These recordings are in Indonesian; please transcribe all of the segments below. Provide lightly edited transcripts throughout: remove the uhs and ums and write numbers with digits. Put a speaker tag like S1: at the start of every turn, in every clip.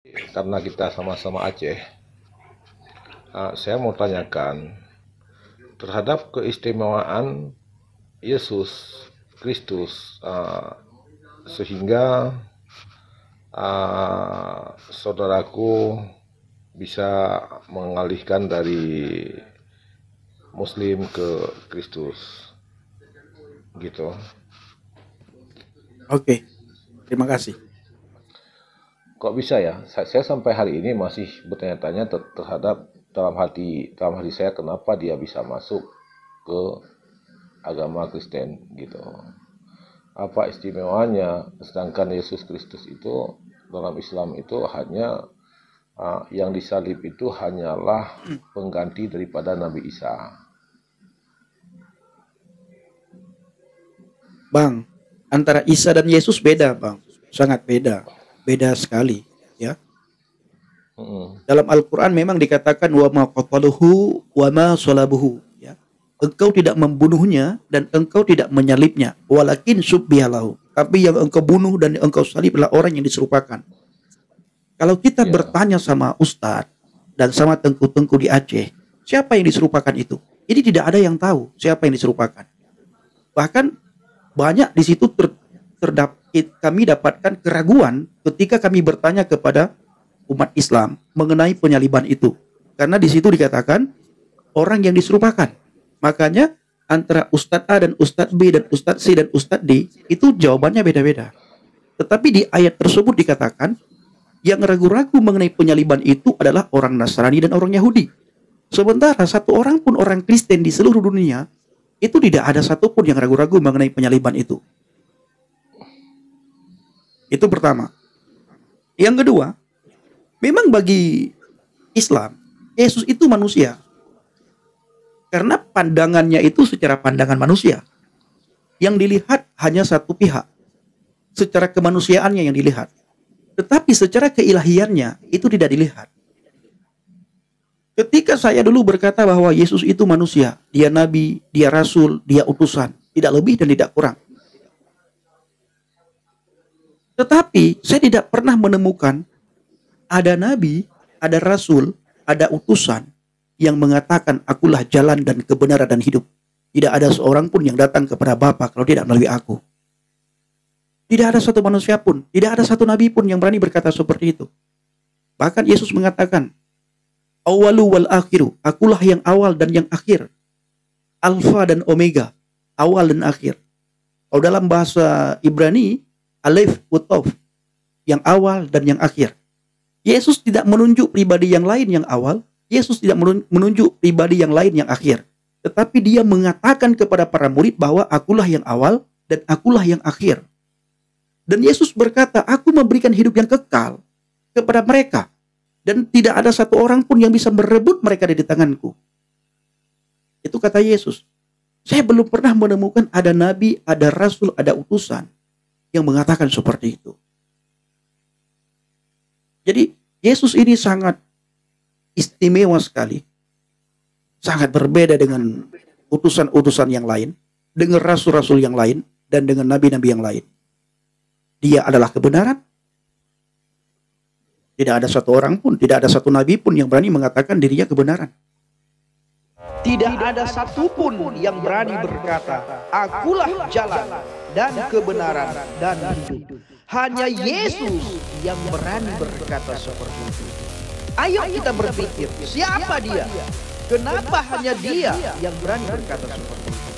S1: Karena kita sama-sama Aceh, saya mau tanyakan terhadap keistimewaan Yesus Kristus, sehingga saudaraku bisa mengalihkan dari Muslim ke Kristus, gitu.
S2: Oke, terima kasih.
S1: Kok bisa ya? Saya sampai hari ini masih bertanya-tanya terhadap dalam hati saya kenapa dia bisa masuk ke agama Kristen gitu. Apa istimewanya? Sedangkan Yesus Kristus itu dalam Islam itu hanya yang disalib itu hanyalah pengganti daripada Nabi Isa.
S2: Bang, antara Isa dan Yesus beda, Bang. Sangat beda. Beda sekali, ya. Dalam Al-Quran memang dikatakan wa ma qataluhu wa ma salabuhu, ya. Engkau tidak membunuhnya dan engkau tidak menyalibnya, walakin subbihalahu. Tapi yang engkau bunuh dan engkau salib adalah orang yang diserupakan. Kalau kita
S1: Ya.
S2: bertanya sama Ustadz dan sama tengku-tengku di Aceh, siapa yang diserupakan itu? Ini tidak ada yang tahu siapa yang diserupakan. Bahkan banyak di situ kami dapatkan keraguan ketika kami bertanya kepada umat Islam mengenai penyaliban itu. Karena di situ dikatakan orang yang diserupakan. Makanya antara Ustadz A dan Ustadz B dan Ustadz C dan Ustadz D itu jawabannya beda-beda. Tetapi di ayat tersebut dikatakan yang ragu-ragu mengenai penyaliban itu adalah orang Nasrani dan orang Yahudi. Sementara satu orang pun orang Kristen di seluruh dunia itu tidak ada satupun yang ragu-ragu mengenai penyaliban itu. Itu pertama. Yang kedua, memang bagi Islam, Yesus itu manusia. Karena pandangannya itu secara pandangan manusia. Yang dilihat hanya satu pihak. Secara kemanusiaannya yang dilihat. Tetapi secara keilahiannya itu tidak dilihat. Ketika saya dulu berkata bahwa Yesus itu manusia, dia nabi, dia rasul, dia utusan, tidak lebih dan tidak kurang. Tetapi saya tidak pernah menemukan ada nabi, ada rasul, ada utusan yang mengatakan akulah jalan dan kebenaran dan hidup. Tidak ada seorang pun yang datang kepada Bapa kalau tidak melalui aku. Tidak ada satu manusia pun, tidak ada satu nabi pun yang berani berkata seperti itu. Bahkan Yesus mengatakan, awalu wal akhiru, akulah yang awal dan yang akhir. Alfa dan omega, awal dan akhir. Kalau dalam bahasa Ibrani, alif wa yang awal dan yang akhir. Yesus tidak menunjuk pribadi yang lain yang awal, Yesus tidak menunjuk pribadi yang lain yang akhir. Tetapi dia mengatakan kepada para murid bahwa akulah yang awal dan akulah yang akhir. Dan Yesus berkata, aku memberikan hidup yang kekal kepada mereka. Dan tidak ada satu orang pun yang bisa merebut mereka dari tanganku. Itu kata Yesus. Saya belum pernah menemukan ada nabi, ada rasul, ada utusan yang mengatakan seperti itu. Jadi Yesus ini sangat istimewa sekali. Sangat berbeda dengan utusan-utusan yang lain, dengan rasul-rasul yang lain, dan dengan nabi-nabi yang lain. Dia adalah kebenaran. Tidak ada satu orang pun, tidak ada satu nabi pun yang berani mengatakan dirinya kebenaran.
S3: Tidak ada satupun yang berani berkata, akulah jalan dan kebenaran dan hidup. Hanya Yesus yang berani berkata seperti itu. Ayo kita berpikir, siapa dia? Kenapa hanya dia yang berani berkata seperti itu?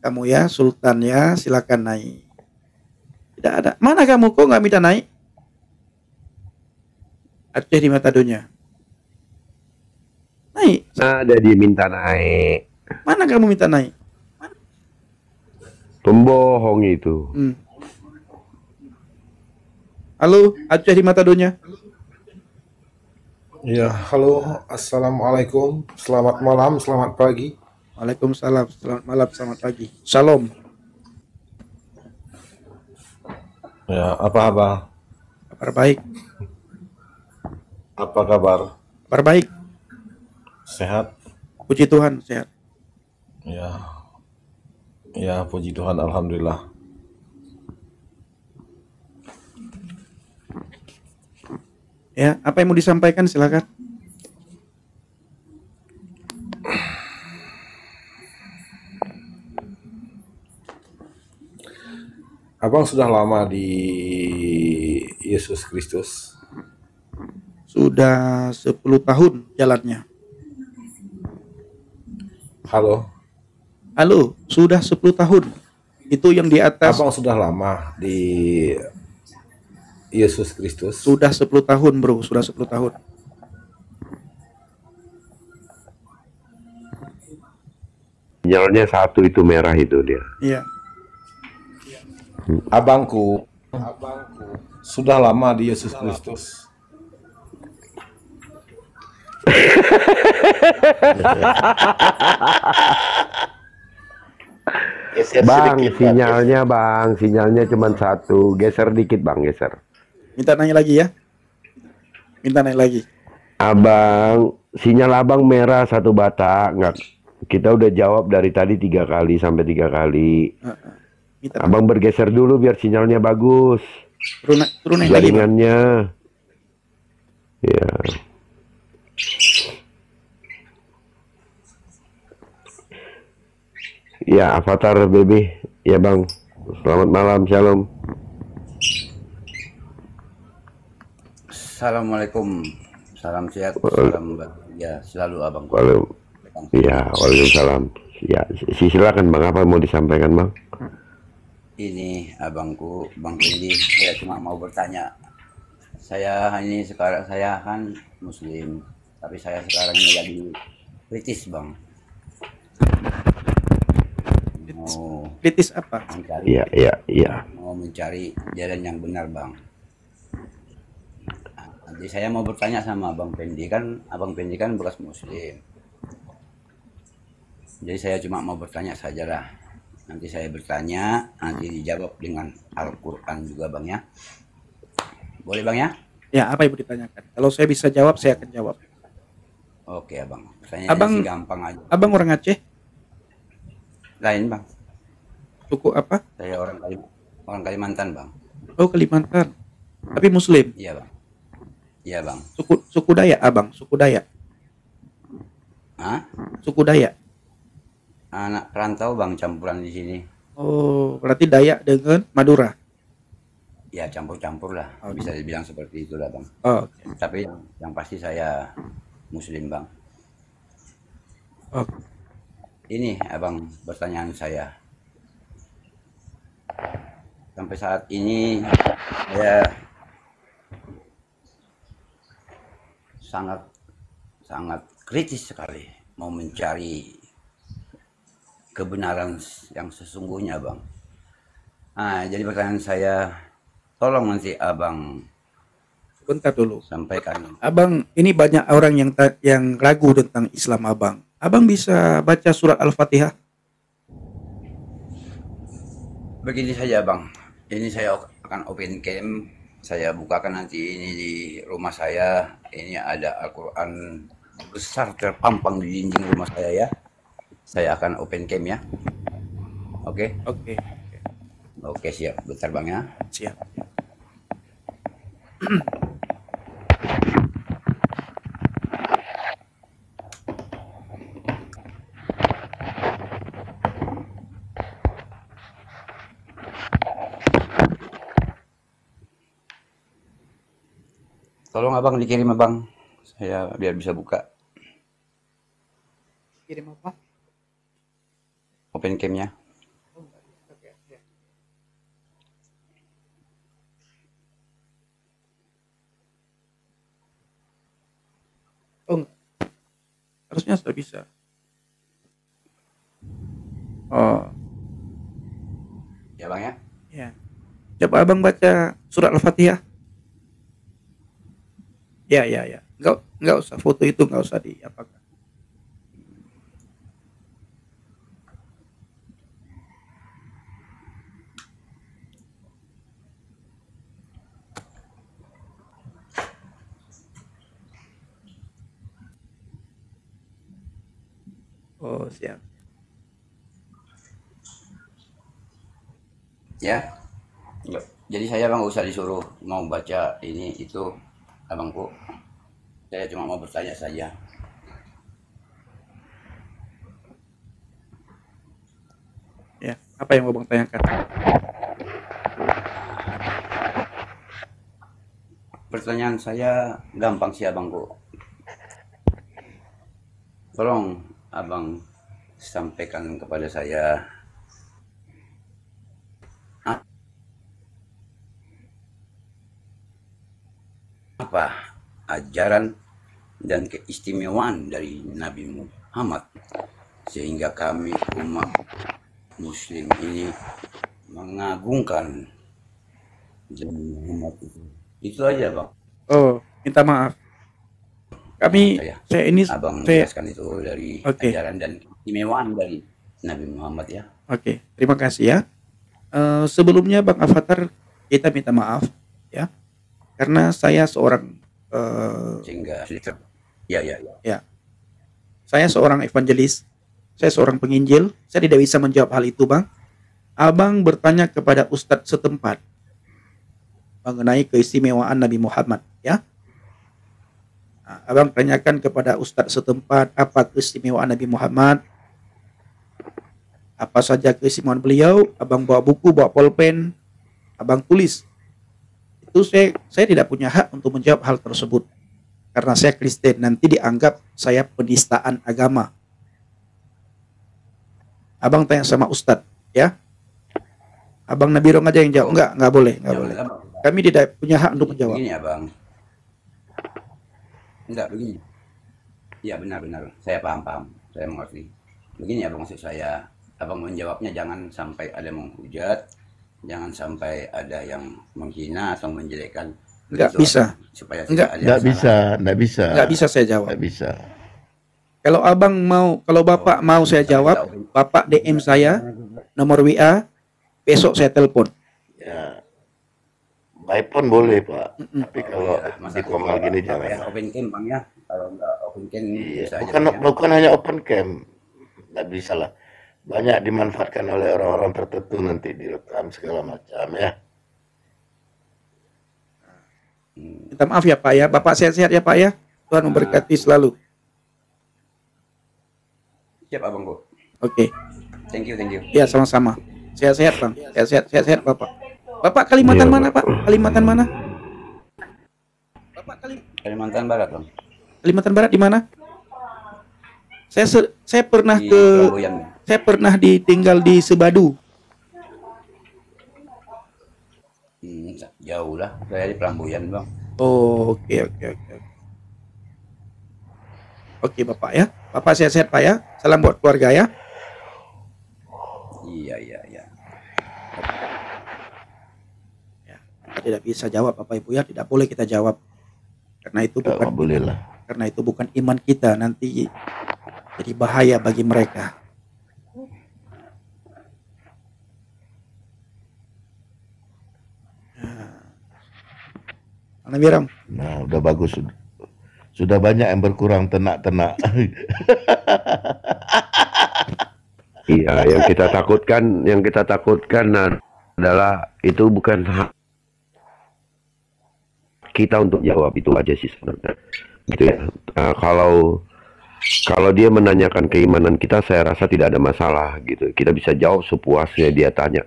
S2: Kamu ya, Sultan ya, silakan naik. Tidak ada. Mana kamu kok nggak minta naik? Aceh di mata dunia. Naik.
S4: Ada dia minta naik.
S2: Mana kamu minta naik?
S4: Pembohong itu.
S2: Halo, Aceh di mata dunia.
S5: Ya, halo, assalamualaikum, selamat malam, selamat pagi.
S2: Waalaikumsalam, selamat malam, selamat pagi. Salam.
S5: Ya, apa kabar?
S2: Kabar baik,
S5: Apa kabar?
S2: kabar baik.
S5: Sehat?
S2: Puji Tuhan, sehat.
S5: Ya, ya puji Tuhan, alhamdulillah.
S2: Ya, apa yang mau disampaikan silakan.
S5: Abang sudah lama di Yesus Kristus.
S2: Sudah 10 tahun jalannya.
S5: Halo,
S2: Halo, sudah 10 tahun. Itu yang di atas.
S5: abang sudah lama di Yesus Kristus.
S2: Sudah 10 tahun, bro. Sudah 10 tahun.
S4: Sinyalnya satu itu merah itu dia.
S2: Iya.
S5: Abangku sudah lama di Yesus Kristus.
S4: Bang, sinyalnya cuma satu. Geser dikit bang, geser.
S2: Minta nanya lagi ya. Minta nanya lagi.
S4: Abang, sinyal abang merah satu bata. Nggak, kita udah jawab dari tadi 3 kali sampai 3 kali.
S2: Minta
S4: Abang bergeser dulu biar sinyalnya bagus.
S2: turun nanya lagi, Bang.
S4: Jaringannya. Ya. Ya, Avatar baby. Ya bang. Selamat malam, shalom.
S6: Assalamualaikum, salam sehat, salam bahagia selalu abang.
S4: Ya, waalaikumsalam. Ya, silakan bang. Apa mau disampaikan bang?
S6: Ini abangku, Bang Kendi, saya cuma mau bertanya. Saya ini sekarang saya kan Muslim, tapi saya sekarang ini lagi kritis bang. Mau
S2: Kritis apa?
S6: mencari,
S4: Iya.
S6: mau mencari jalan yang benar bang. Nanti saya mau bertanya sama Abang Pendi kan, Abang Pendi kan bekas Muslim. Jadi saya cuma mau bertanya sajalah. Nanti saya bertanya, nanti dijawab dengan Al-Quran juga bang ya. Boleh bang ya?
S2: Ya, apa yang mau ditanyakan? Kalau saya bisa jawab, saya akan jawab.
S6: Oke abang. Pertanyaannya
S2: Abang-
S6: sih gampang aja.
S2: Abang orang Aceh?
S6: Lain bang.
S2: Suku apa?
S6: Saya orang Kalimantan bang.
S2: Oh, Kalimantan. Tapi Muslim.
S6: Iya bang. Iya bang.
S2: Suku Dayak, abang. Suku Dayak.
S6: Hah?
S2: Suku Dayak.
S6: Anak perantau bang, campuran di sini.
S2: Oh, berarti Dayak dengan Madura.
S6: Ya campur-campur lah.
S2: Oke.
S6: Bisa dibilang seperti itulah bang.
S2: Oh, oke.
S6: Tapi yang pasti saya Muslim bang.
S2: Oh,
S6: Ini abang pertanyaan saya. Sampai saat ini saya sangat kritis sekali mau mencari kebenaran yang sesungguhnya bang. Nah, jadi pertanyaan saya, tolong nanti abang
S2: sebentar dulu.
S6: sampaikan.
S2: Abang, ini banyak orang yang ragu tentang Islam abang. Abang bisa baca surat Al-Fatihah?
S6: Begini saja bang, ini saya akan open cam, saya bukakan nanti ini di rumah saya. Ini ada Al-Quran besar terpampang di dinding rumah saya ya. Saya akan open cam ya. Oke,
S2: Oke,
S6: oke siap, bentar bang ya.
S2: siap.
S6: Tolong abang dikirim abang, saya biar bisa buka
S2: Kirim apa?
S6: open camnya.
S2: Oh, enggak. Harusnya sudah bisa. Oh,
S6: Ya bang ya.
S2: ya. Coba abang baca surat Al-Fatihah. Ya. Enggak usah foto itu, enggak usah diapakan. Oh, siap.
S6: Ya. Yuk. Jadi saya bang nggak usah disuruh mau baca ini itu abangku. Saya cuma mau bertanya saja.
S2: Ya, apa yang mau Bang tanyakan?
S6: Pertanyaan saya gampang sih abangku. Tolong abang sampaikan kepada saya apa ajaran dan keistimewaan dari Nabi Muhammad sehingga kami umat Muslim ini mengagungkan Nabi Muhammad itu. Itu aja bang.
S2: Oh, minta maaf. Kami, saya ini,
S6: Abang
S2: saya,
S6: menjelaskan itu dari
S2: Oke.
S6: ajaran dan keistimewaan dari Nabi Muhammad ya.
S2: Oke, terima kasih ya. Sebelumnya Bang Avatar, kita minta maaf ya, karena saya seorang
S6: Sehingga ya ya ya.
S2: ya, saya seorang evangelis, saya seorang penginjil, saya tidak bisa menjawab hal itu, Bang. Abang bertanya kepada ustadz setempat mengenai keistimewaan Nabi Muhammad, ya. Nah, abang tanyakan kepada ustadz setempat apa keistimewaan Nabi Muhammad, apa saja keistimewaan beliau. Abang bawa buku, bawa pulpen, abang tulis. Itu saya tidak punya hak untuk menjawab hal tersebut karena saya Kristen, nanti dianggap saya penistaan agama. Abang tanya sama ustadz, ya. Abang Nabirong aja yang jawab. Enggak boleh, enggak boleh. Kami tidak punya hak untuk menjawab.
S6: Begini abang. Enggak begini. Ya benar-benar. Saya paham. Saya mengerti. Begini abang maksud saya. Abang menjawabnya jangan sampai ada menghujat. Jangan sampai ada yang menghina atau menjelekkan.
S2: Enggak
S6: Begitu,
S2: bisa.
S6: abang. Supaya
S2: Enggak.
S6: tidak ada
S4: Nggak
S6: yang
S4: bisa,
S6: salah.
S4: nggak bisa.
S2: Enggak bisa saya jawab.
S4: Nggak bisa.
S2: Kalau abang mau, kalau bapak mau saya jawab, bapak DM saya, nomor WA, besok saya telepon.
S4: Ya, by phone boleh Pak. Tapi
S6: Oh,
S4: kalau
S6: iya. Masa
S4: di formal gini
S6: apa ya,
S4: jangan.
S6: open camp bang ya. Kalau enggak open camp
S4: Iya,
S6: bisa aja
S4: bukan
S6: bang ya.
S4: bukan hanya open camp, nggak bisa lah. Banyak dimanfaatkan oleh orang-orang tertentu nanti direkam segala macam ya.
S2: Minta maaf ya Pak ya, Bapak sehat-sehat ya Pak ya. Tuhan memberkati selalu.
S6: Siap abangku.
S2: Oke,
S6: Thank you.
S2: ya sama-sama. Sehat-sehat Bang, sehat-sehat Bapak. Bapak Kalimantan
S4: Iya,
S2: mana Pak? Kalimantan mana?
S6: Kalimantan Barat bang.
S2: Kalimantan Barat di mana? Saya pernah
S6: Di
S2: ke,
S6: Pelamboyan.
S2: saya pernah tinggal di Sebadu.
S6: Jauh lah. Saya di Pelamboyan bang.
S2: Oh, oke. Oke Bapak ya. Bapak sehat-sehat Pak ya. Salam buat keluarga ya.
S6: Iya.
S2: Kita tidak bisa jawab Bapak Ibu ya, tidak boleh kita jawab. Karena itu
S4: nggak
S2: bukan
S4: boleh lah.
S2: karena itu bukan iman kita, nanti jadi bahaya bagi mereka. Mana Birang?
S4: Nah, udah bagus. Sudah banyak yang berkurang ternak-ternak.
S7: Iya, yang kita takutkan adalah itu bukan hak kita untuk jawab, itu aja sih sebenarnya. Gitu ya. Kalau dia menanyakan keimanan kita, saya rasa tidak ada masalah gitu. Kita bisa jawab sepuasnya dia tanya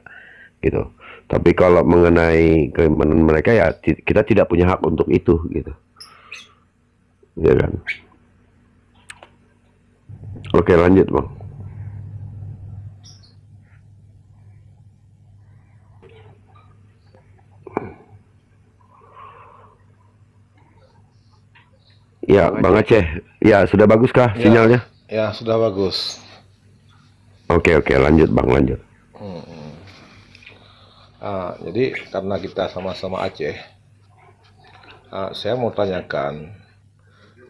S7: gitu. Tapi kalau mengenai keimanan mereka ya kita tidak punya hak untuk itu gitu. Ya kan? Oke, lanjut, Bang. Ya, Bang Aceh. Ya, sudah baguskah sinyalnya?
S1: Ya, sudah bagus.
S7: Oke, lanjut, Bang, lanjut.
S1: Jadi karena kita sama-sama Aceh, saya mau tanyakan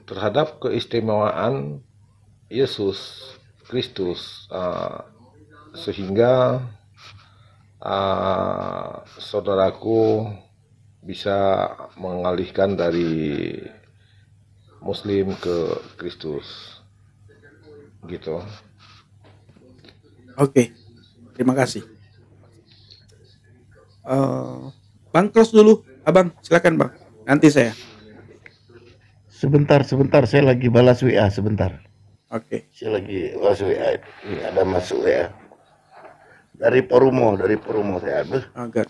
S1: terhadap keistimewaan Yesus Kristus, sehingga saudaraku bisa mengalihkan dari Muslim ke Kristus, gitu.
S2: Oke, terima kasih. Bang close dulu, abang silakan bang. Nanti saya.
S8: Sebentar, saya lagi balas WA sebentar.
S2: Oke.
S8: Saya lagi balas WA. Ini ada masuk WA. Dari Porumo saya.
S2: Agak.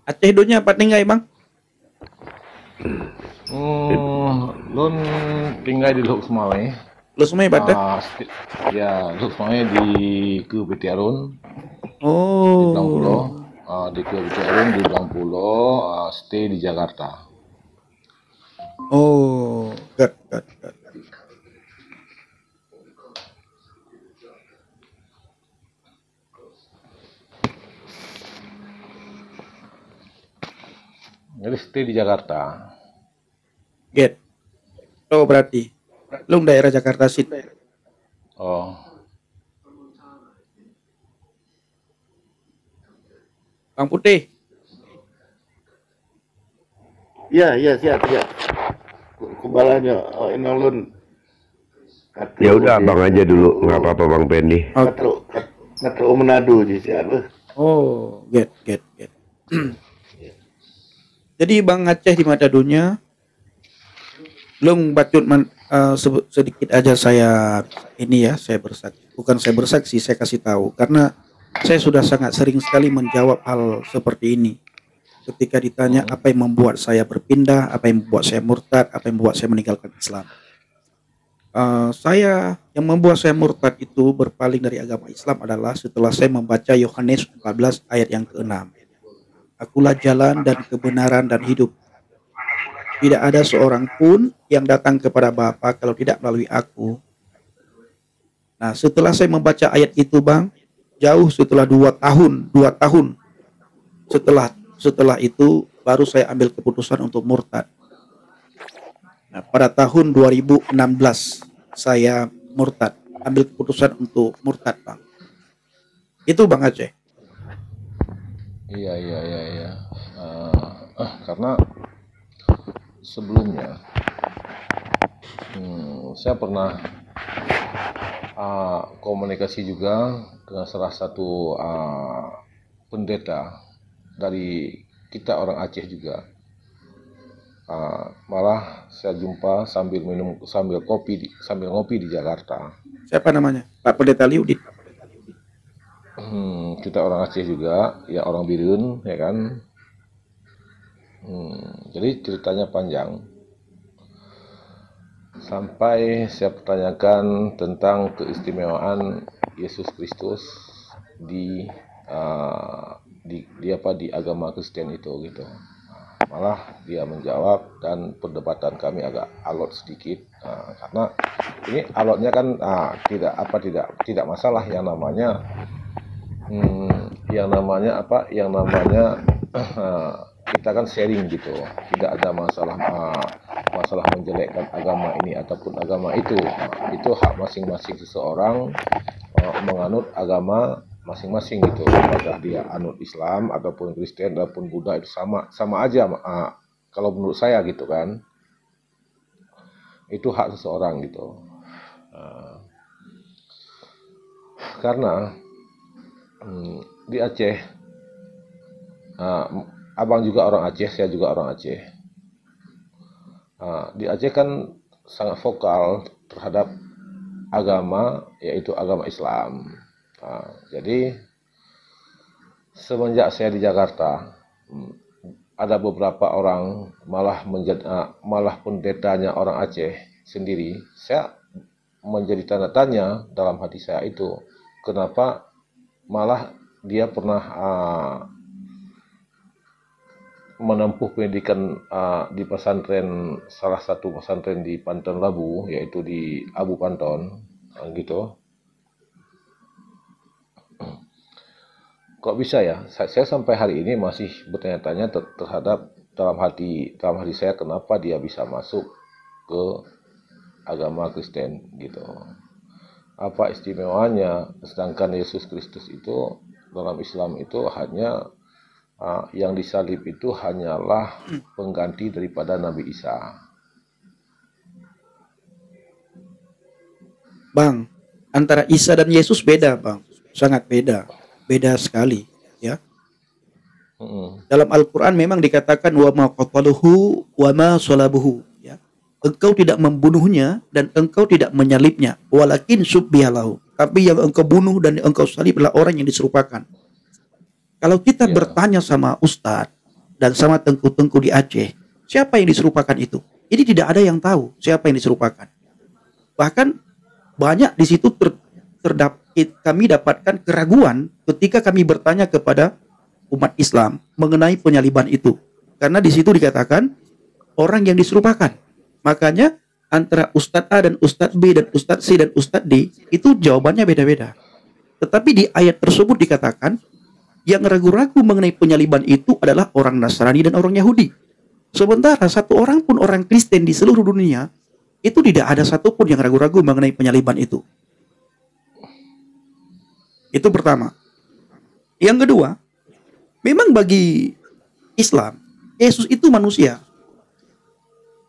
S2: Aceh donya apa tinggal bang?
S1: Lun tinggal di Luk Semawai.
S2: Lu semua hebat ya?
S1: Ya, Luk Semawai di ke PT Arun di
S2: Oh.
S1: Belang Pulau. Di ke PT Arun di Belang Pulau, stay di Jakarta.
S2: Oh, good.
S1: Jadi stay di Jakarta.
S2: Get. Oh berarti lu daerah Jakarta Sid.
S1: Oh,
S2: Bang Putih.
S8: Iya, siap. Kubalanya inolon.
S7: Ya udah abang aja dulu, nggak apa-apa Bang Pendi.
S8: Katro Manado di siapa?
S2: Oh, get. Jadi Bang Aceh di Madadunya, belum bacut sedikit aja saya bersaksi. Bukan saya bersaksi, saya kasih tahu karena saya sudah sangat sering sekali menjawab hal seperti ini. Ketika ditanya apa yang membuat saya berpindah, apa yang membuat saya murtad, apa yang membuat saya meninggalkan Islam. Yang membuat saya murtad itu berpaling dari agama Islam adalah setelah saya membaca Yohanes 14 ayat yang ke-6. Akulah jalan dan kebenaran dan hidup. Tidak ada seorang pun yang datang kepada Bapa kalau tidak melalui aku. Nah, setelah saya membaca ayat itu, Bang, jauh setelah 2 tahun. Setelah itu baru saya ambil keputusan untuk murtad. Nah, pada tahun 2016 saya murtad, ambil keputusan untuk murtad, Bang. Itu Bang Aceh.
S1: iya. Karena sebelumnya saya pernah komunikasi juga dengan salah satu pendeta dari kita orang Aceh juga. Malah saya jumpa sambil ngopi di Jakarta.
S2: Siapa namanya? Pak Pendeta Liudit.
S1: Kita orang Aceh juga, ya orang Birun, ya kan. Jadi ceritanya panjang. Sampai saya pertanyakan tentang keistimewaan Yesus Kristus di agama Kristen itu gitu. Malah dia menjawab dan perdebatan kami agak alot sedikit karena ini alotnya kan tidak masalah yang namanya kita kan sharing gitu, tidak ada masalah menjelekkan agama ini ataupun agama itu. Itu hak masing-masing seseorang menganut agama masing-masing gitu. Apakah dia anut Islam ataupun Kristen ataupun Buddha itu sama aja kalau menurut saya gitu kan. Itu hak seseorang gitu. Karena di Aceh, abang juga orang Aceh, saya juga orang Aceh. Di Aceh kan sangat vokal terhadap agama, yaitu agama Islam. Jadi semenjak saya di Jakarta, ada beberapa orang malah pendetanya orang Aceh sendiri. Saya menjadi tanda tanya dalam hati saya itu, kenapa malah dia pernah menempuh pendidikan di pesantren, salah satu pesantren di Panton Labu, yaitu di Abu Panton, gitu. Kok bisa ya? Saya sampai hari ini masih bertanya-tanya terhadap dalam hati saya kenapa dia bisa masuk ke agama Kristen gitu. Apa istimewanya? Sedangkan Yesus Kristus itu dalam Islam itu hanya yang disalib itu hanyalah pengganti daripada Nabi Isa.
S2: Bang, antara Isa dan Yesus beda, Bang. Sangat beda. Beda sekali, ya. Dalam Al-Quran memang dikatakan wa ma qataluhu wa ma salabuhu, ya. Engkau tidak membunuhnya dan engkau tidak menyalibnya, walakin subbihalahu. Tapi yang engkau bunuh dan engkau salib adalah orang yang diserupakan. Kalau kita bertanya sama Ustadz dan sama tengku-tengku di Aceh, siapa yang diserupakan itu? Ini tidak ada yang tahu siapa yang diserupakan. Bahkan banyak di situ kami dapatkan keraguan ketika kami bertanya kepada umat Islam mengenai penyaliban itu. Karena di situ dikatakan orang yang diserupakan. Makanya antara Ustadz A dan Ustadz B dan Ustadz C dan Ustadz D itu jawabannya beda-beda. Tetapi di ayat tersebut dikatakan yang ragu-ragu mengenai penyaliban itu adalah orang Nasrani dan orang Yahudi. Sementara satu orang pun orang Kristen di seluruh dunia itu tidak ada satupun yang ragu-ragu mengenai penyaliban itu. Itu pertama. Yang kedua, memang bagi Islam, Yesus itu manusia.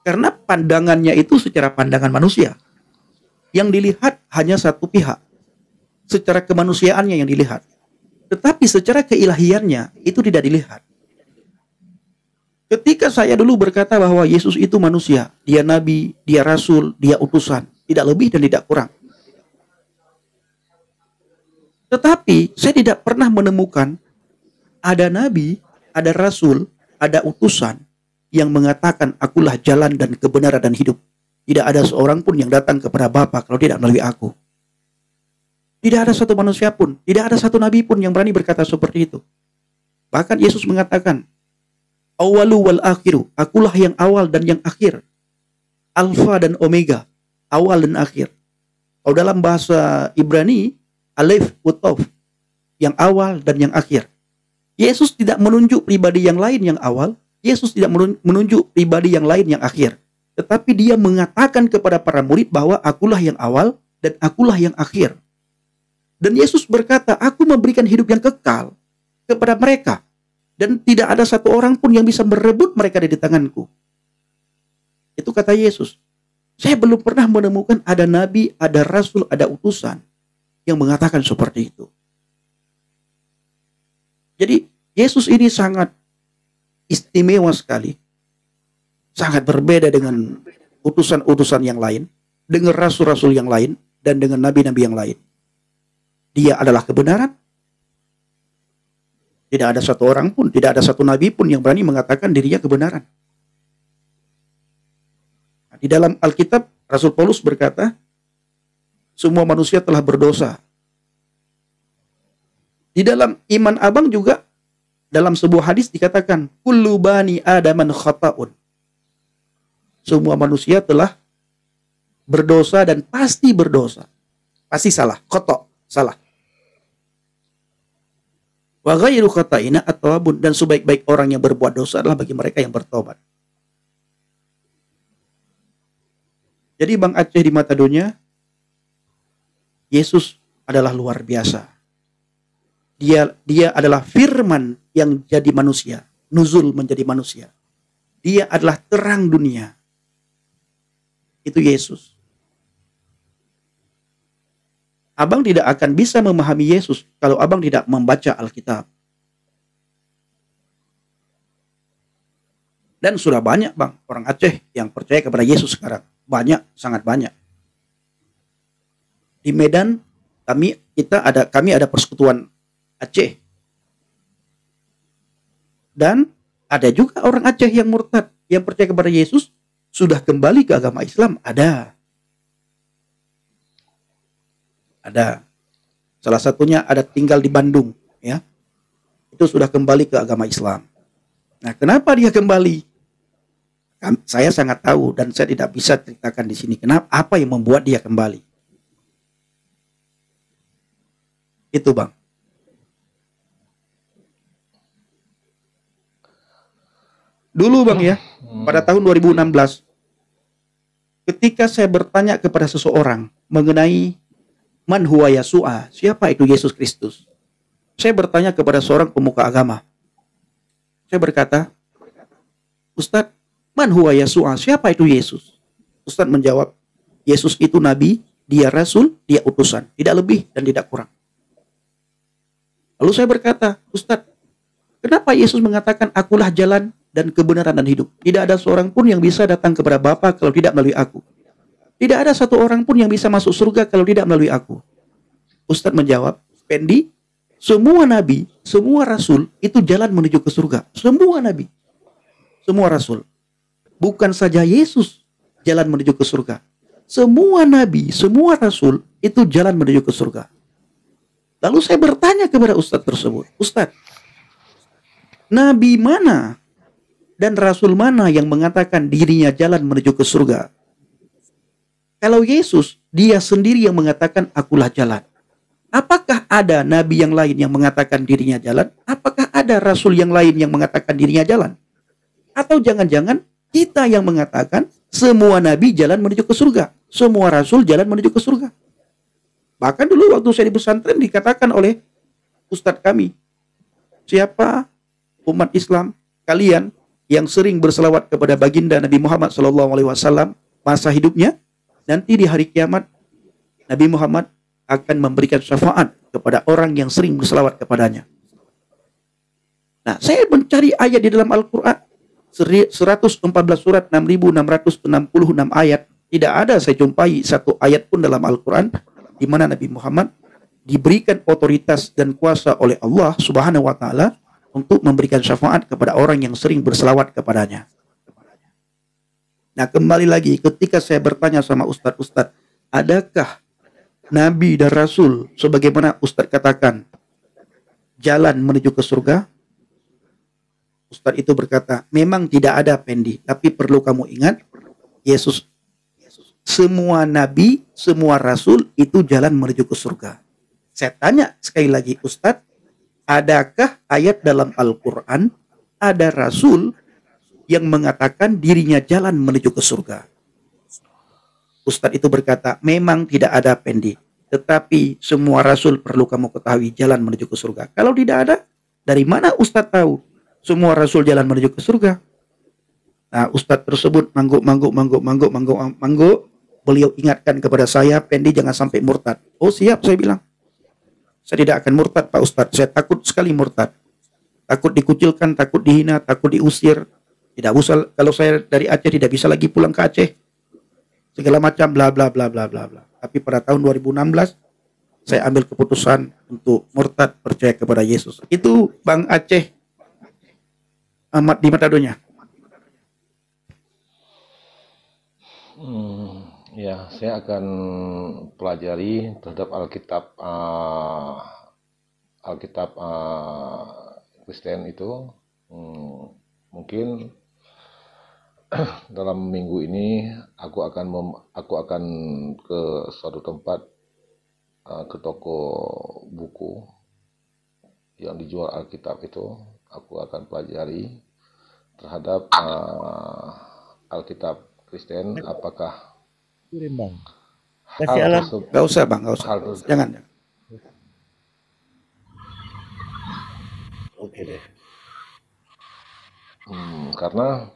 S2: Karena pandangannya itu secara pandangan manusia. Yang dilihat hanya satu pihak. Secara kemanusiaannya yang dilihat. Tetapi secara keilahiannya itu tidak dilihat. Ketika saya dulu berkata bahwa Yesus itu manusia, dia nabi, dia rasul, dia utusan, tidak lebih dan tidak kurang. Tetapi saya tidak pernah menemukan ada nabi, ada rasul, ada utusan yang mengatakan akulah jalan dan kebenaran dan hidup. Tidak ada seorang pun yang datang kepada Bapa kalau tidak melalui aku. Tidak ada satu manusia pun, tidak ada satu nabi pun yang berani berkata seperti itu. Bahkan Yesus mengatakan, awalu wal akhiru, akulah yang awal dan yang akhir. Alfa dan omega, awal dan akhir. Kalau dalam bahasa Ibrani, alif utov, yang awal dan yang akhir. Yesus tidak menunjuk pribadi yang lain yang awal, Yesus tidak menunjuk pribadi yang lain yang akhir. Tetapi dia mengatakan kepada para murid bahwa akulah yang awal dan akulah yang akhir. Dan Yesus berkata, aku memberikan hidup yang kekal kepada mereka. Dan tidak ada satu orang pun yang bisa merebut mereka dari tanganku. Itu kata Yesus. Saya belum pernah menemukan ada nabi, ada rasul, ada utusan yang mengatakan seperti itu. Jadi Yesus ini sangat istimewa sekali. Sangat berbeda dengan utusan-utusan yang lain, dengan rasul-rasul yang lain, dan dengan nabi-nabi yang lain. Dia adalah kebenaran. Tidak ada satu orang pun, tidak ada satu nabi pun yang berani mengatakan dirinya kebenaran. Di dalam Alkitab, Rasul Paulus berkata, semua manusia telah berdosa. Di dalam iman abang juga, dalam sebuah hadis dikatakan, kullu bani adaman khata'un. Semua manusia telah berdosa dan pasti berdosa. Pasti salah, khata', salah. Wa ghairu khata'ina at-tawabun, dan sebaik-baik orang yang berbuat dosa adalah bagi mereka yang bertobat. Jadi Bang Aceh di mata dunia, Yesus adalah luar biasa. Dia adalah firman yang jadi manusia, nuzul menjadi manusia. Dia adalah terang dunia. Itu Yesus. Abang tidak akan bisa memahami Yesus kalau abang tidak membaca Alkitab. Dan sudah banyak bang orang Aceh yang percaya kepada Yesus sekarang. Banyak, sangat banyak. Di Medan kami ada persekutuan Aceh. Dan ada juga orang Aceh yang murtad, yang percaya kepada Yesus, sudah kembali ke agama Islam. Ada. Salah satunya ada tinggal di Bandung, ya. Itu sudah kembali ke agama Islam. Nah, kenapa dia kembali? Saya sangat tahu dan saya tidak bisa ceritakan di sini. Kenapa? Apa yang membuat dia kembali? Itu, Bang. Dulu, Bang, ya, pada tahun 2016, ketika saya bertanya kepada seseorang mengenai man huwa Yasu'a, siapa itu Yesus Kristus? Saya bertanya kepada seorang pemuka agama. Saya berkata, Ustadz, man huwa Yasu'a, siapa itu Yesus? Ustadz menjawab, Yesus itu nabi, dia rasul, dia utusan. Tidak lebih dan tidak kurang. Lalu saya berkata, Ustadz, kenapa Yesus mengatakan akulah jalan dan kebenaran dan hidup? Tidak ada seorang pun yang bisa datang kepada Bapa kalau tidak melalui aku. Tidak ada satu orang pun yang bisa masuk surga kalau tidak melalui aku. Ustadz menjawab, Pendi, semua nabi, semua rasul itu jalan menuju ke surga. Semua nabi, semua rasul. Bukan saja Yesus jalan menuju ke surga. Semua nabi, semua rasul itu jalan menuju ke surga. Lalu saya bertanya kepada Ustadz tersebut, Ustadz, nabi mana dan rasul mana yang mengatakan dirinya jalan menuju ke surga? Kalau Yesus, dia sendiri yang mengatakan akulah jalan. Apakah ada nabi yang lain yang mengatakan dirinya jalan? Apakah ada rasul yang lain yang mengatakan dirinya jalan? Atau jangan-jangan kita yang mengatakan semua nabi jalan menuju ke surga, semua rasul jalan menuju ke surga. Bahkan dulu waktu saya di pesantren dikatakan oleh ustadz kami, siapa umat Islam kalian yang sering berselawat kepada baginda Nabi Muhammad SAW masa hidupnya, nanti di hari kiamat Nabi Muhammad akan memberikan syafaat kepada orang yang sering berselawat kepadanya. Nah, saya mencari ayat di dalam Al-Quran 114 surat 6.666 ayat. Tidak ada saya jumpai satu ayat pun dalam Al-Quran di mana Nabi Muhammad diberikan otoritas dan kuasa oleh Allah Subhanahu wa taala untuk memberikan syafaat kepada orang yang sering berselawat kepadanya. Nah, kembali lagi ketika saya bertanya sama ustadz, adakah nabi dan rasul sebagaimana ustadz katakan jalan menuju ke surga? Ustadz itu berkata, memang tidak ada Pendi, tapi perlu kamu ingat, Yesus, semua nabi, semua rasul itu jalan menuju ke surga. Saya tanya sekali lagi, Ustadz, adakah ayat dalam Al-Quran ada rasul yang mengatakan dirinya jalan menuju ke surga? Ustadz itu berkata, memang tidak ada Pendi, tetapi semua rasul perlu kamu ketahui jalan menuju ke surga. Kalau tidak ada, dari mana Ustadz tahu semua rasul jalan menuju ke surga? Nah, Ustadz tersebut mangguk. Beliau ingatkan kepada saya, Pendi jangan sampai murtad. Oh siap, saya bilang. Saya tidak akan murtad Pak Ustadz, saya takut sekali murtad. Takut dikucilkan, takut dihina, takut diusir. Tidak usah, kalau saya dari Aceh tidak bisa lagi pulang ke Aceh. Segala macam bla bla bla bla bla bla. Tapi pada tahun 2016 saya ambil keputusan untuk murtad, percaya kepada Yesus. Itu Bang Aceh Ahmad di Matadonya.
S1: Ya, saya akan pelajari terhadap Alkitab Kristen itu. Mungkin dalam minggu ini aku akan ke suatu tempat, ke toko buku yang dijual Alkitab itu. Aku akan pelajari terhadap Alkitab Kristen, apakah hal tersebut,
S2: Gak usah Bang, gak usah. Jangan.
S8: Oke deh.
S1: Karena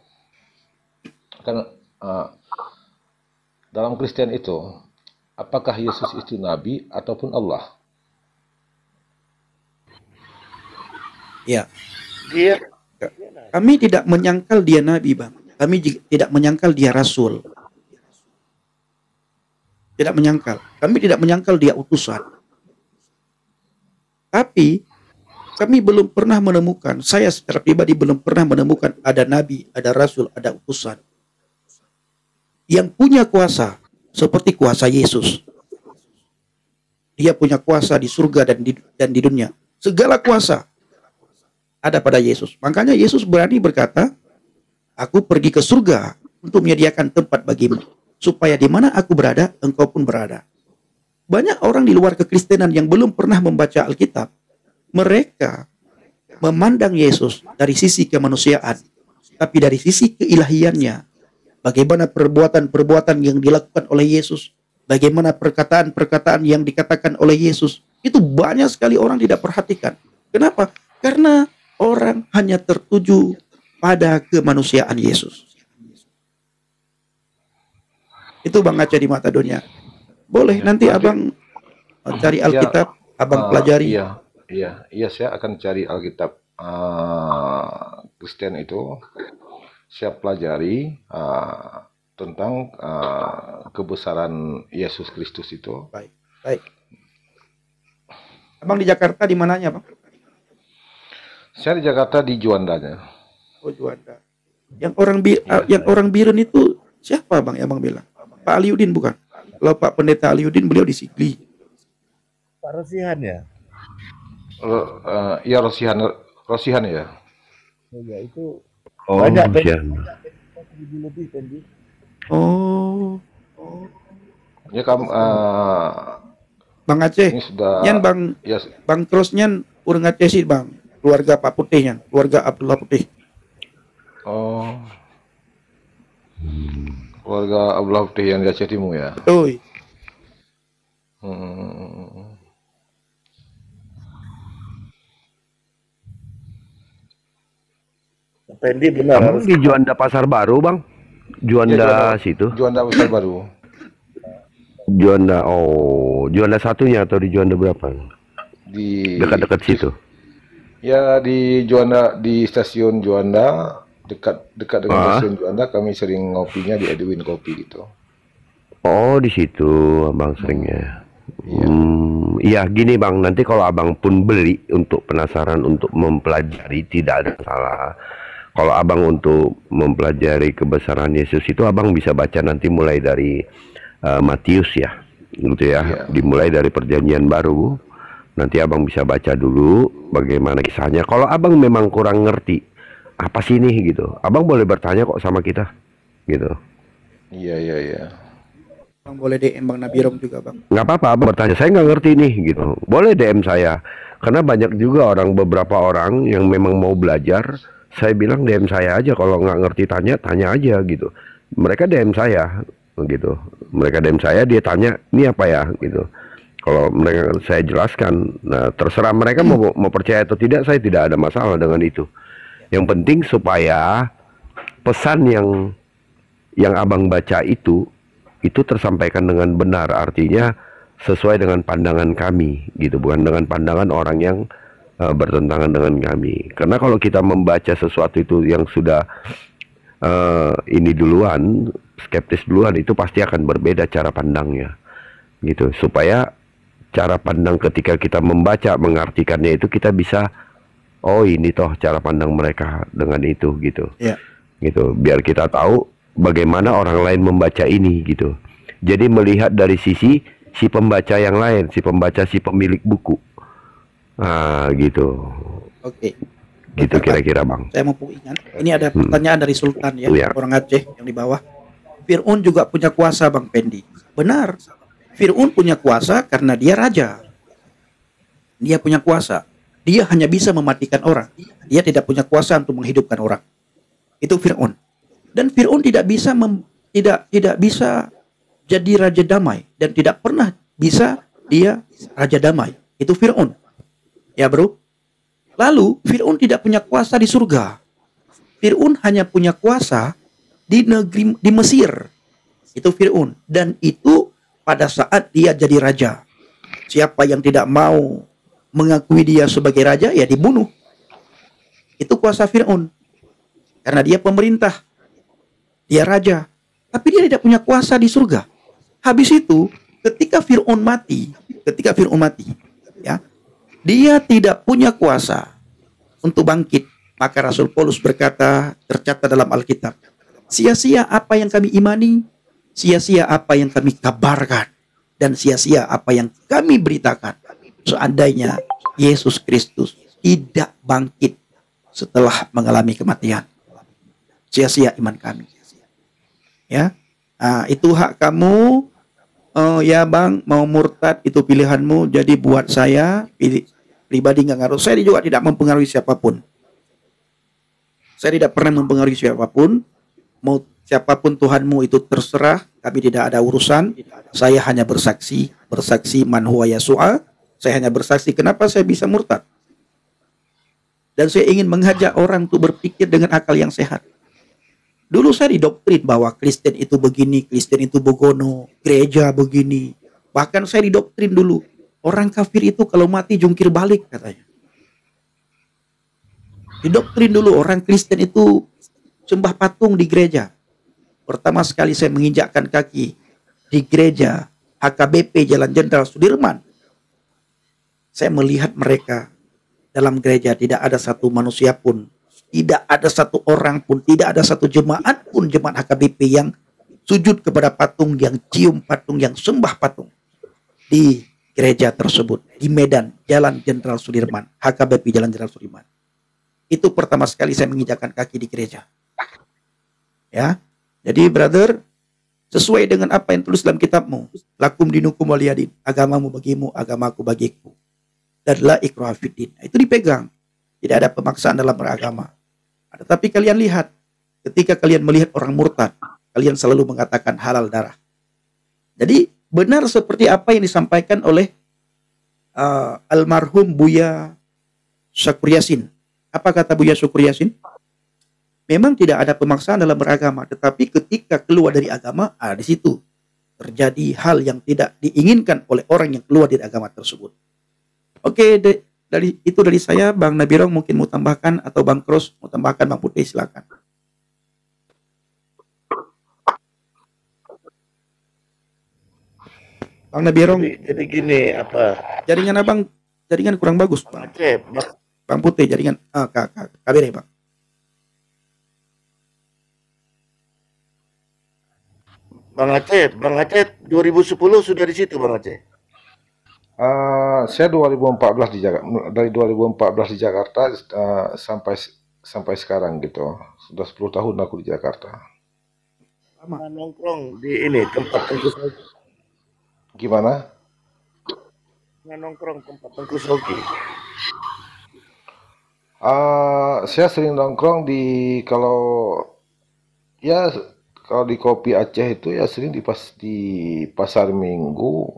S1: dalam Kristen itu, apakah Yesus itu nabi ataupun Allah?
S2: Ya.
S8: Dia
S2: Kami tidak menyangkal dia nabi, Bang. Kami tidak menyangkal dia rasul. Tidak menyangkal. Kami tidak menyangkal dia utusan. Tapi kami belum pernah menemukan, saya secara pribadi belum pernah menemukan ada nabi, ada rasul, ada utusan yang punya kuasa seperti kuasa Yesus. Dia punya kuasa di surga dan di dunia. Segala kuasa ada pada Yesus. Makanya Yesus berani berkata, aku pergi ke surga untuk menyediakan tempat bagimu, supaya di mana aku berada, engkau pun berada. Banyak orang di luar kekristenan yang belum pernah membaca Alkitab. Mereka memandang Yesus dari sisi kemanusiaan, tapi dari sisi keilahiannya. Bagaimana perbuatan-perbuatan yang dilakukan oleh Yesus, bagaimana perkataan-perkataan yang dikatakan oleh Yesus, itu banyak sekali orang tidak perhatikan. Kenapa? Karena orang hanya tertuju pada kemanusiaan Yesus. Itu Bang Aceh di Matadonya. Boleh,
S1: Ya,
S2: nanti
S1: nanti
S2: abang cari
S1: ya,
S2: Alkitab, abang pelajari.
S1: iya, saya akan cari Alkitab Kristen itu, saya pelajari tentang kebesaran Yesus Kristus itu.
S2: Baik, baik. Abang di Jakarta di mananya, Bang?
S1: Saya di Jakarta di Juandanya.
S2: Oh, Juanda. Yang orang Biren itu siapa, Bang? Yang Bang bilang? Pak Aliudin bukan? Kalau Pak Pendeta Aliudin beliau di Sigli.
S8: Pak Rosihan ya?
S1: Ya Rosihan ya.
S8: Ya itu
S4: Oh,
S8: banyak
S4: Rosihan.
S8: lebih Pendi.
S2: Oh,
S1: Ya kamu
S2: Bang Aceh.
S1: ini sudah
S2: Nyan Bang
S1: ya
S2: Bang Terusnya urang Aceh sih, Bang. Keluarga Pak Putihnya, keluarga Abdullah Putih.
S1: oh keluarga Abdullah Putih yang di Aceh Timur ya.
S2: Betul.
S1: Hmm.
S8: Pendi benar
S4: Abang
S8: harus
S4: di Juanda Pasar Baru, Bang. Juanda situ.
S1: Juanda Besar Baru.
S4: Juanda, Juanda satunya atau di Juanda berapa?
S1: Di
S4: Dekat-dekat situ.
S1: Ya di Juanda, di stasiun Juanda, dekat dengan stasiun Juanda kami sering ngopinya di Edwin Kopi gitu.
S4: Oh, di situ abang seringnya. Iya, gini Bang, nanti kalau abang pun beli untuk penasaran untuk mempelajari tidak ada salah. Kalau abang untuk mempelajari kebesaran Yesus itu abang bisa baca nanti mulai dari Matius ya, gitu ya.
S1: Iya.
S4: Dimulai dari Perjanjian Baru. Nanti abang bisa baca dulu bagaimana kisahnya. Kalau abang memang kurang ngerti apa sih ini gitu, abang boleh bertanya kok sama kita, gitu.
S1: Iya.
S2: Bang boleh DM Bang Nabirom juga, Bang.
S4: Nggak apa-apa, abang bertanya. Saya nggak ngerti nih, gitu. Boleh DM saya. Karena banyak juga beberapa orang yang memang mau belajar. Saya bilang DM saya aja. Kalau nggak ngerti tanya aja gitu. Mereka DM saya, gitu. Mereka DM saya, dia tanya, ini apa ya, gitu. Kalau mereka saya jelaskan, nah terserah mereka mau percaya atau tidak, saya tidak ada masalah dengan itu. Yang penting supaya pesan yang abang baca itu tersampaikan dengan benar, artinya sesuai dengan pandangan kami, gitu, bukan dengan pandangan orang yang bertentangan dengan kami. Karena kalau kita membaca sesuatu itu yang sudah ini duluan, skeptis duluan, itu pasti akan berbeda cara pandangnya, gitu. Supaya cara pandang ketika kita membaca, mengartikannya itu kita bisa, oh ini toh cara pandang mereka dengan itu, gitu.
S2: Iya.
S4: Gitu, biar kita tahu bagaimana orang lain membaca ini, gitu. Jadi melihat dari sisi si pembaca yang lain, si pemilik buku. Nah, gitu.
S2: Oke.
S4: Gitu kira-kira, Bang.
S2: Saya mau ingat. Ini ada pertanyaan dari Sultan ya,
S4: Iya.
S2: orang Aceh yang di bawah. Fir'aun juga punya kuasa, Bang Pendi. Benar. Fir'aun punya kuasa karena dia raja. Dia punya kuasa. Dia hanya bisa mematikan orang. Dia tidak punya kuasa untuk menghidupkan orang. Itu Fir'aun. Dan Fir'aun tidak bisa tidak bisa jadi raja damai dan tidak pernah bisa dia raja damai. Itu Fir'aun. Ya, Bro. Lalu Fir'aun tidak punya kuasa di surga. Fir'aun hanya punya kuasa di negeri di Mesir. Itu Fir'aun, dan itu pada saat dia jadi raja. Siapa yang tidak mau mengakui dia sebagai raja ya dibunuh. Itu kuasa Fir'aun. Karena dia pemerintah. Dia raja. Tapi dia tidak punya kuasa di surga. Habis itu ketika Fir'aun mati, ya, dia tidak punya kuasa untuk bangkit. Maka Rasul Paulus berkata, tercatat dalam Alkitab, sia-sia apa yang kami imani, sia-sia apa yang kami kabarkan, dan sia-sia apa yang kami beritakan. Seandainya Yesus Kristus tidak bangkit setelah mengalami kematian, sia-sia iman kami. Ya, itu hak kamu. Ya Bang, mau murtad itu pilihanmu. Jadi buat saya pribadi nggak ngaruh. Saya juga tidak mempengaruhi siapapun. Saya tidak pernah mempengaruhi siapapun. Mau siapapun Tuhanmu itu terserah. Kami tidak ada urusan. Saya hanya bersaksi man huwa Yasu'a. Saya hanya bersaksi kenapa saya bisa murtad. Dan saya ingin mengajak orang untuk berpikir dengan akal yang sehat. Dulu saya didoktrin bahwa Kristen itu begini, Kristen itu begono, gereja begini, Bahkan saya didoktrin dulu, orang kafir itu kalau mati jungkir balik katanya. Didoktrin dulu orang Kristen itu sembah patung di gereja. Pertama sekali saya menginjakkan kaki di gereja HKBP Jalan Jenderal Sudirman, saya melihat mereka dalam gereja tidak ada satu manusia pun, tidak ada satu orang pun, tidak ada satu jemaat pun, jemaat HKBP yang sujud kepada patung, yang cium patung, yang sembah patung di gereja tersebut di Medan Jalan Jenderal Sudirman, HKBP Jalan Jenderal Sudirman. Itu pertama sekali saya menginjakkan kaki di gereja. Ya, jadi brother, sesuai dengan apa yang tulis dalam kitabmu, lakum dinukum waliyadin, agamamu bagimu, agamaku bagiku, dan la ikraha fiddin. Itu dipegang, tidak ada pemaksaan dalam beragama. Tetapi kalian lihat, ketika kalian melihat orang murtad, kalian selalu mengatakan halal darah. Jadi benar seperti apa yang disampaikan oleh almarhum Buya Syukur Yasin. Apa kata Buya Syukur Yasin? Memang tidak ada pemaksaan dalam beragama, tetapi ketika keluar dari agama, di situ terjadi hal yang tidak diinginkan oleh orang yang keluar dari agama tersebut. Oke, dari saya, Bang Nabirong mungkin mau tambahkan, atau Bang Cross mau tambahkan, Bang Putih silakan. Bang Nabirong,
S8: Jadi gini apa?
S2: jaringan abang, jaringan kurang bagus, Bang.
S8: Aceh,
S2: Bang Putih, jaringan, KBR, Bang.
S8: Bang Aceh 2010 sudah di situ Bang Aceh.
S1: Saya 2014 di Jakarta, dari 2014 di Jakarta sampai sekarang gitu. Sudah 10 tahun aku di Jakarta.
S8: Nongkrong di ini tempat Tengku Sogi.
S1: Gimana?
S8: Nongkrong tempat Tengku Sogi.
S1: Saya sering nongkrong kalau di Kopi Aceh itu ya sering di Pasar Minggu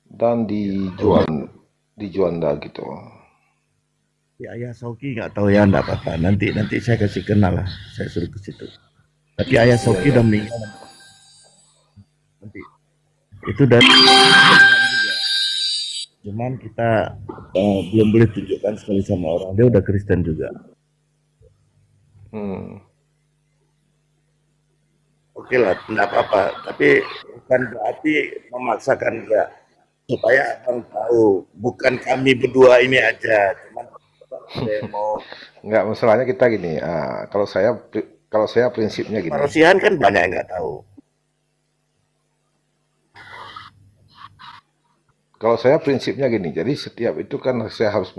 S1: dan di Juanda gitu.
S8: Ya Ayah Sogi nggak tahu ya, nggak apa-apa. Nanti saya kasih kenal lah. Saya suruh ke situ. Tapi Ayah Sogi udah meninggal. Nanti itu dari cuman kita belum boleh tunjukkan sekali sama orang. Dia udah Kristen juga. Oke lah, tidak apa-apa. Tapi bukan berarti memaksakan dia. Supaya abang tahu, bukan kami berdua ini aja. Cuman saya mau.
S1: Nggak, masalahnya kita gini. Kalau saya prinsipnya gini.
S8: Manusiaan kan banyak yang nggak tahu.
S1: Kalau saya prinsipnya gini. Jadi setiap itu kan saya harus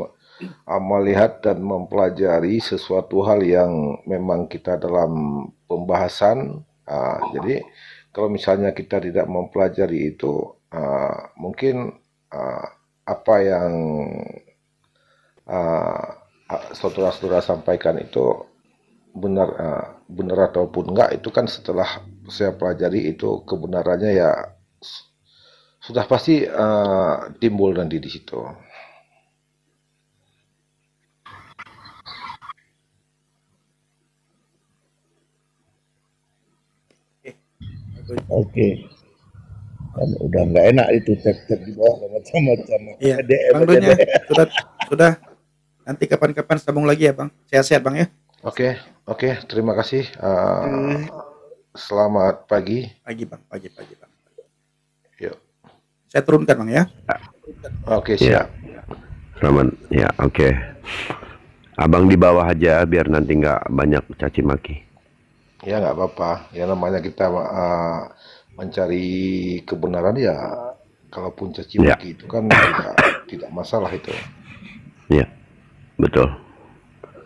S1: melihat dan mempelajari sesuatu hal yang memang kita dalam pembahasan. Jadi kalau misalnya kita tidak mempelajari itu, mungkin apa yang saudara-saudara sampaikan itu benar ataupun enggak, itu kan setelah saya pelajari itu kebenarannya ya sudah pasti timbul nanti di situ.
S8: Oke. Kan udah nggak enak itu cek di bawah macam-macam.
S2: Iya, Bang Donya, sudah. Nanti kapan-kapan sambung lagi ya, Bang. Sehat-sehat, Bang ya.
S1: Oke, terima kasih. Selamat pagi.
S2: Pagi, Bang. Pagi, Bang.
S1: Yuk.
S2: Saya turunkan, Bang ya.
S1: Oke, siap.
S7: Selamat, ya oke. Abang di bawah aja biar nanti nggak banyak caci maki.
S1: Ya nggak apa-apa. Ya namanya kita mencari kebenaran ya. Kalaupun caci maki itu kan tidak masalah itu.
S7: Ya, betul.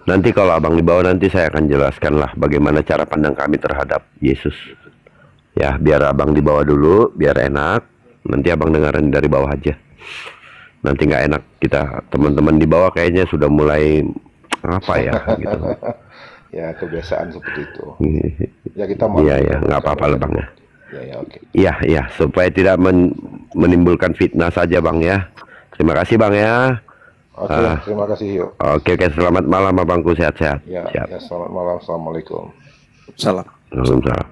S7: Nanti kalau abang di bawah nanti saya akan jelaskan lah bagaimana cara pandang kami terhadap Yesus. Ya, biar abang di bawah dulu, biar enak. Nanti abang dengerin dari bawah aja. Nanti nggak enak kita teman-teman di bawah kayaknya sudah mulai apa ya gitu.
S1: Ya kebiasaan seperti itu. Ya kita mau.
S7: Iya, nggak apa-apa lah bang ya.
S1: Ya, oke.
S7: Iya, supaya tidak menimbulkan fitnah saja bang ya. Terima kasih bang ya.
S1: Oke, terima kasih yuk.
S7: Oke, selamat malam abangku, sehat-sehat.
S1: Ya, selamat malam, assalamualaikum.
S2: Salam.
S7: Waalaikumsalam.